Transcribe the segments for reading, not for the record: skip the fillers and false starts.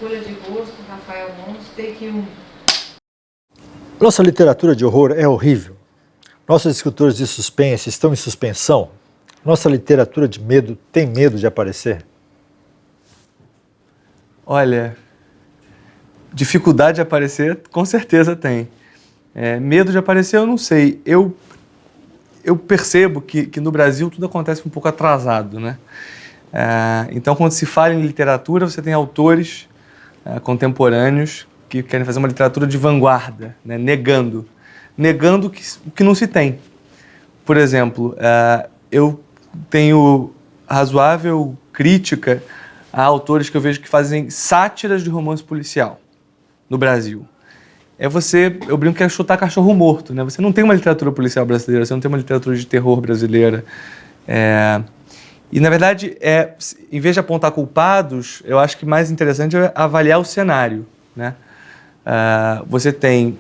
Escolha de gosto, Rafael Mons, take 1. Nossa literatura de horror é horrível. Nossos escritores de suspense estão em suspensão. Nossa literatura de medo tem medo de aparecer. Olha, dificuldade de aparecer, com certeza tem. Medo de aparecer, eu não sei. Eu percebo que no Brasil tudo acontece um pouco atrasado, né? Então, quando se fala em literatura, você tem autores contemporâneos que querem fazer uma literatura de vanguarda, né? negando o que não se tem. Por exemplo, eu tenho razoável crítica a autores que eu vejo que fazem sátiras de romance policial no Brasil. Eu brinco que é chutar cachorro morto, né? Você não tem uma literatura policial brasileira, você não tem uma literatura de terror brasileira. E, na verdade, em vez de apontar culpados, eu acho que mais interessante é avaliar o cenário, né? Você tem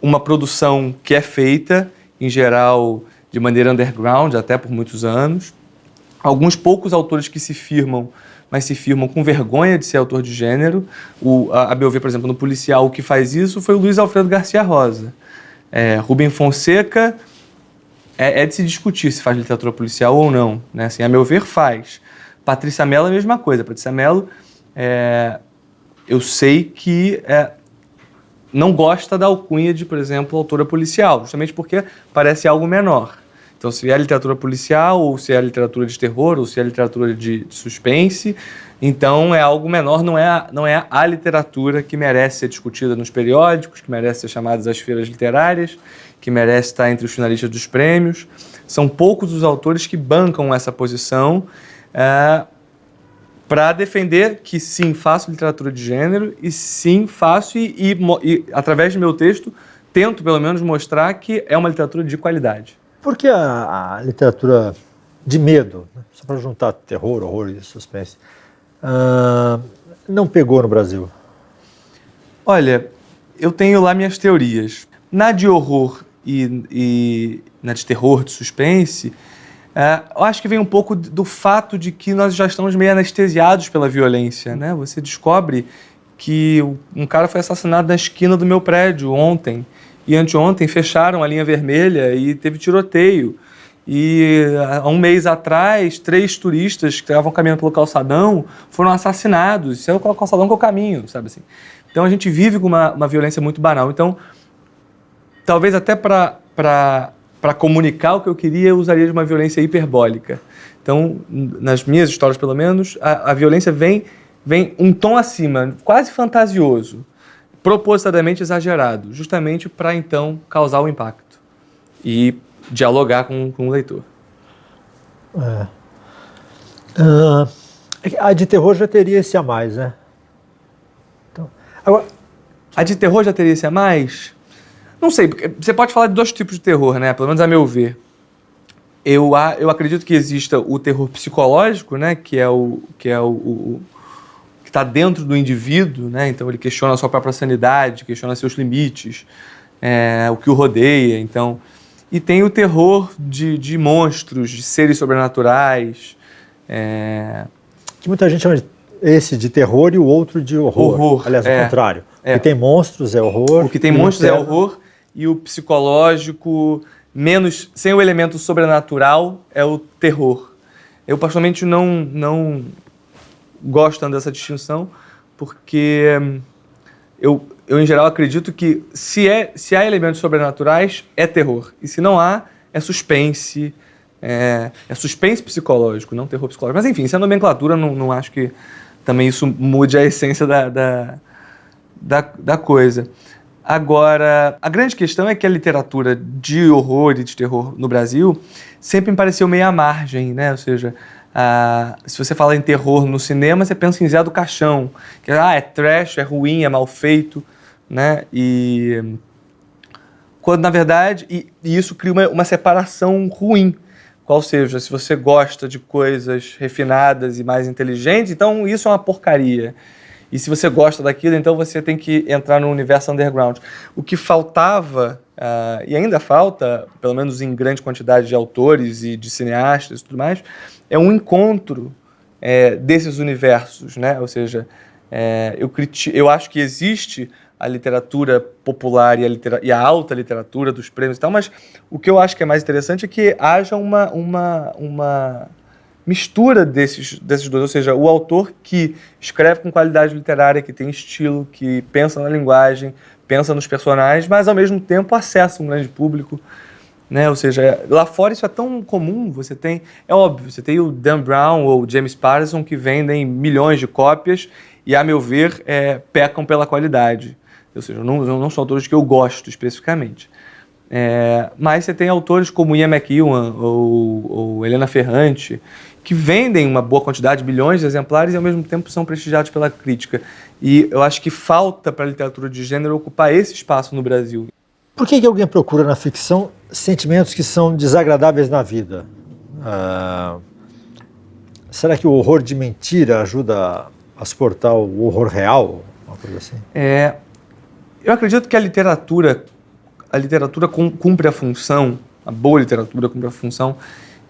uma produção que é feita, em geral, de maneira underground, até por muitos anos. Alguns poucos autores que se firmam, mas se firmam com vergonha de ser autor de gênero. A meu ver, por exemplo, no policial, o que faz isso foi o Luiz Alfredo Garcia Rosa. Rubem Fonseca é de se discutir se faz literatura policial ou não, né? Assim, a meu ver, faz. Patrícia Mello é a mesma coisa. Patrícia Mello, eu sei que não gosta da alcunha de, por exemplo, autora policial, justamente porque parece algo menor. Então, se é literatura policial, ou se é literatura de terror, ou se é literatura de suspense, então é algo menor, não é a literatura que merece ser discutida nos periódicos, que merece ser chamada às feiras literárias, que merece estar entre os finalistas dos prêmios. São poucos os autores que bancam essa posição para defender que sim, faço literatura de gênero, e sim, faço e através do meu texto, tento pelo menos mostrar que é uma literatura de qualidade. Por que a literatura de medo, né? Só para juntar terror, horror e suspense, não pegou no Brasil? Olha, eu tenho lá minhas teorias. Na de horror e na de terror, de suspense, eu acho que vem um pouco do fato de que nós já estamos meio anestesiados pela violência, né? Você descobre que um cara foi assassinado na esquina do meu prédio ontem, e anteontem fecharam a linha vermelha e teve tiroteio. E há um mês atrás, 3 turistas que estavam caminhando pelo calçadão foram assassinados. Isso é o calçadão que eu caminho, sabe assim? Então a gente vive com uma violência muito banal. Então, talvez até para comunicar o que eu queria, eu usaria de uma violência hiperbólica. Então, nas minhas histórias, pelo menos, a violência vem um tom acima, quase fantasioso, propositadamente exagerado, justamente para, então, causar o impacto e dialogar com o leitor. A de terror já teria esse a mais, né? Então, agora, a de terror já teria esse a mais? Não sei, porque você pode falar de 2 tipos de terror, né? Pelo menos a meu ver. Eu acredito que exista o terror psicológico, né? Que está dentro do indivíduo, né? Então ele questiona a sua própria sanidade, questiona seus limites, o que o rodeia. Então, e tem o terror de monstros, de seres sobrenaturais. Que muita gente chama esse de terror e o outro de horror. Aliás, o contrário. O que tem monstros é horror. O que tem monstros é horror, e o psicológico, sem o elemento sobrenatural, é o terror. Eu, particularmente, não gosto tanto dessa distinção, porque eu, em geral, acredito que se há elementos sobrenaturais, é terror. E se não há, é suspense. É suspense psicológico, não terror psicológico. Mas, enfim, isso é nomenclatura, não acho que também isso mude a essência da coisa. Agora, a grande questão é que a literatura de horror e de terror no Brasil sempre me pareceu meio à margem, né? Ou seja, se você fala em terror no cinema, você pensa em Zé do Caixão, que é trash, é ruim, é mal feito, né? E quando, na verdade, e isso cria uma separação ruim. Qual seja, se você gosta de coisas refinadas e mais inteligentes, então isso é uma porcaria. E se você gosta daquilo, então você tem que entrar no universo underground. O que faltava, e ainda falta, pelo menos em grande quantidade de autores e de cineastas e tudo mais, é um encontro desses universos, né? Ou seja, Eu acho que existe a literatura popular e a alta literatura dos prêmios e tal, mas o que eu acho que é mais interessante é que haja uma mistura desses dois, ou seja, o autor que escreve com qualidade literária, que tem estilo, que pensa na linguagem, pensa nos personagens, mas ao mesmo tempo acessa um grande público, né? Ou seja, lá fora isso é tão comum, é óbvio, você tem o Dan Brown ou o James Patterson que vendem milhões de cópias e, a meu ver, pecam pela qualidade. Ou seja, não são autores que eu gosto especificamente. Mas você tem autores como Ian McEwan ou Helena Ferrante, que vendem uma boa quantidade, bilhões de exemplares, e ao mesmo tempo são prestigiados pela crítica. E eu acho que falta para a literatura de gênero ocupar esse espaço no Brasil. Por que alguém procura na ficção sentimentos que são desagradáveis na vida? Será que o horror de mentira ajuda a suportar o horror real? Uma coisa assim? Eu acredito que a literatura cumpre a função, a boa literatura cumpre a função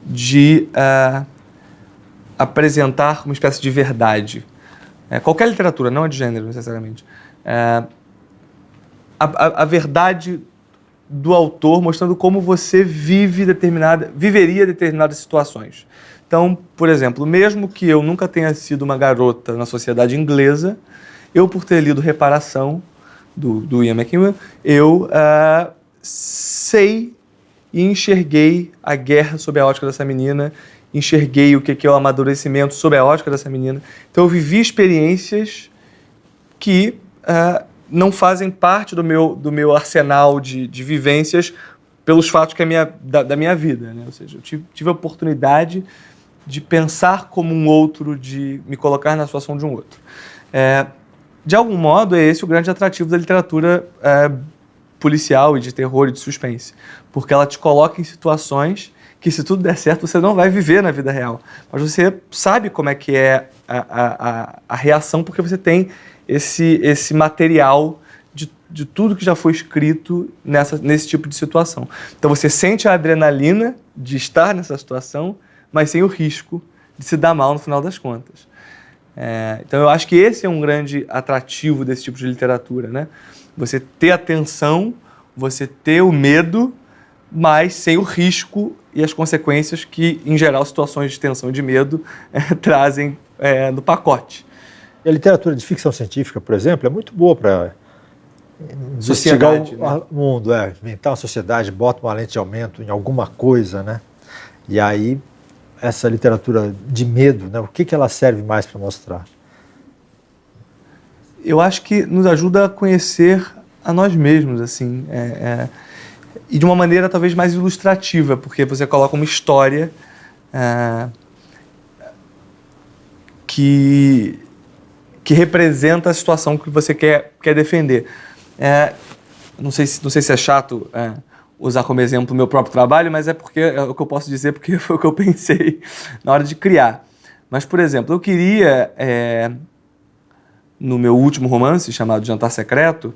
de apresentar uma espécie de verdade. Qualquer literatura, não é de gênero necessariamente. A verdade do autor mostrando como você viveria determinadas situações. Então, por exemplo, mesmo que eu nunca tenha sido uma garota na sociedade inglesa, eu, por ter lido Reparação, do Ian McEwan, eu sei e enxerguei a guerra sob a ótica dessa menina, enxerguei o que é o amadurecimento sob a ótica dessa menina. Então eu vivi experiências que não fazem parte do meu arsenal de vivências pelos fatos da minha vida, né? Ou seja, eu tive a oportunidade de pensar como um outro, de me colocar na situação de um outro. De algum modo, é esse o grande atrativo da literatura policial e de terror e de suspense, porque ela te coloca em situações que, se tudo der certo, você não vai viver na vida real, mas você sabe como é que é a reação, porque você tem esse material de tudo que já foi escrito nesse tipo de situação. Então você sente a adrenalina de estar nessa situação, mas sem o risco de se dar mal no final das contas. Então eu acho que esse é um grande atrativo desse tipo de literatura, né? Você ter a tensão, você ter o medo, mas sem o risco e as consequências que, em geral, situações de tensão e de medo trazem no pacote. E a literatura de ficção científica, por exemplo, é muito boa para investigar o mundo, inventar uma sociedade, bota uma lente de aumento em alguma coisa, né? E aí, essa literatura de medo, né? O que ela serve mais para mostrar? Eu acho que nos ajuda a conhecer a nós mesmos, assim, e de uma maneira talvez mais ilustrativa, porque você coloca uma história que representa a situação que você quer defender. Não sei se é chato usar como exemplo o meu próprio trabalho, mas é o que eu posso dizer, porque foi o que eu pensei na hora de criar. Mas, por exemplo, eu queria, no meu último romance, chamado Jantar Secreto,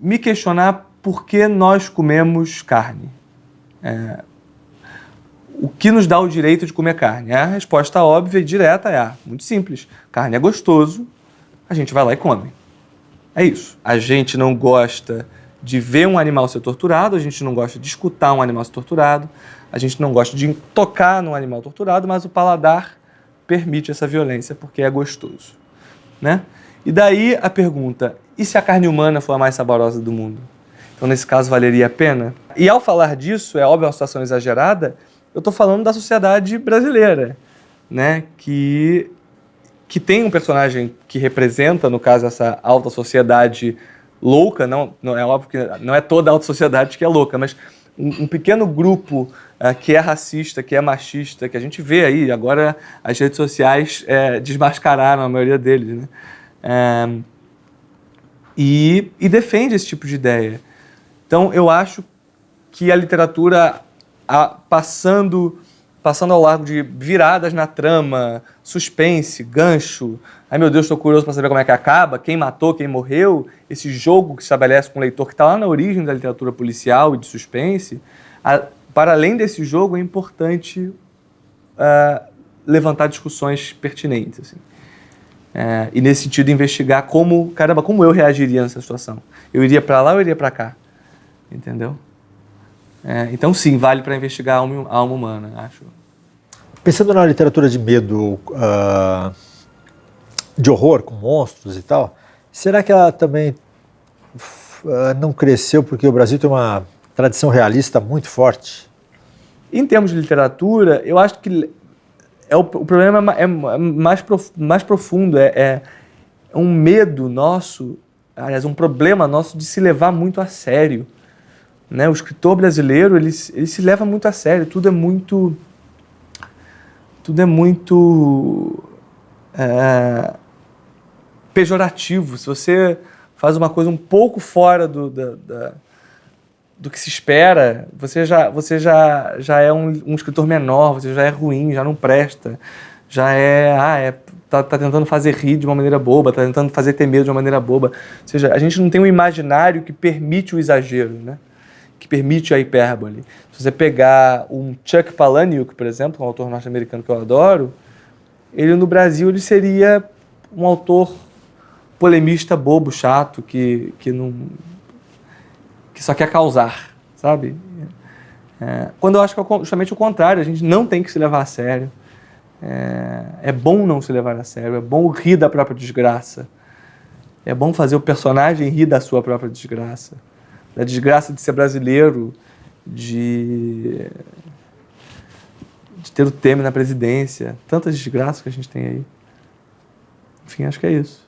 me questionar por que nós comemos carne. O que nos dá o direito de comer carne? A resposta óbvia e direta muito simples. Carne é gostoso, a gente vai lá e come. É isso. A gente não gosta de ver um animal ser torturado, a gente não gosta de escutar um animal ser torturado, a gente não gosta de tocar num animal torturado, mas o paladar permite essa violência porque é gostoso, né? E daí a pergunta, e se a carne humana for a mais saborosa do mundo? Então, nesse caso, valeria a pena? E ao falar disso, é óbvio, uma situação exagerada, eu estou falando da sociedade brasileira, né? Que tem um personagem que representa, no caso, essa alta sociedade louca, não é óbvio que não é toda a alta sociedade que é louca, mas um pequeno grupo que é racista, que é machista, que a gente vê aí, agora as redes sociais desmascararam a maioria deles, né? E defende esse tipo de ideia. Então, eu acho que a literatura, passando ao largo de viradas na trama, suspense, gancho, ai meu Deus, estou curioso para saber como é que acaba, quem matou, quem morreu, esse jogo que se estabelece com o leitor, que está lá na origem da literatura policial e de suspense, para além desse jogo, é importante levantar discussões pertinentes, assim. E nesse sentido investigar como eu reagiria nessa situação. Eu iria para lá ou eu iria para cá? Entendeu? Então sim, vale para investigar a alma humana, acho. Pensando na literatura de medo, de horror, com monstros e tal, será que ela também não cresceu porque o Brasil tem uma tradição realista muito forte? Em termos de literatura, eu acho que o problema é mais profundo, é um medo nosso, aliás, um problema nosso de se levar muito a sério. Né? O escritor brasileiro, ele se leva muito a sério, tudo é muito pejorativo. Se você faz uma coisa um pouco fora do que se espera, você já é um escritor menor, você já é ruim, já não presta, tá tentando fazer rir de uma maneira boba, tá tentando fazer ter medo de uma maneira boba. Ou seja, a gente não tem um imaginário que permite o exagero, né? Que permite a hipérbole. Se você pegar um Chuck Palahniuk, por exemplo, um autor norte-americano que eu adoro, ele no Brasil ele seria um autor polemista bobo, chato, que só quer causar, sabe? Quando eu acho que é justamente o contrário, a gente não tem que se levar a sério. É bom não se levar a sério, é bom rir da própria desgraça. É bom fazer o personagem rir da sua própria desgraça. Da desgraça de ser brasileiro, de ter o Temer na presidência, tantas desgraças que a gente tem aí. Enfim, acho que é isso.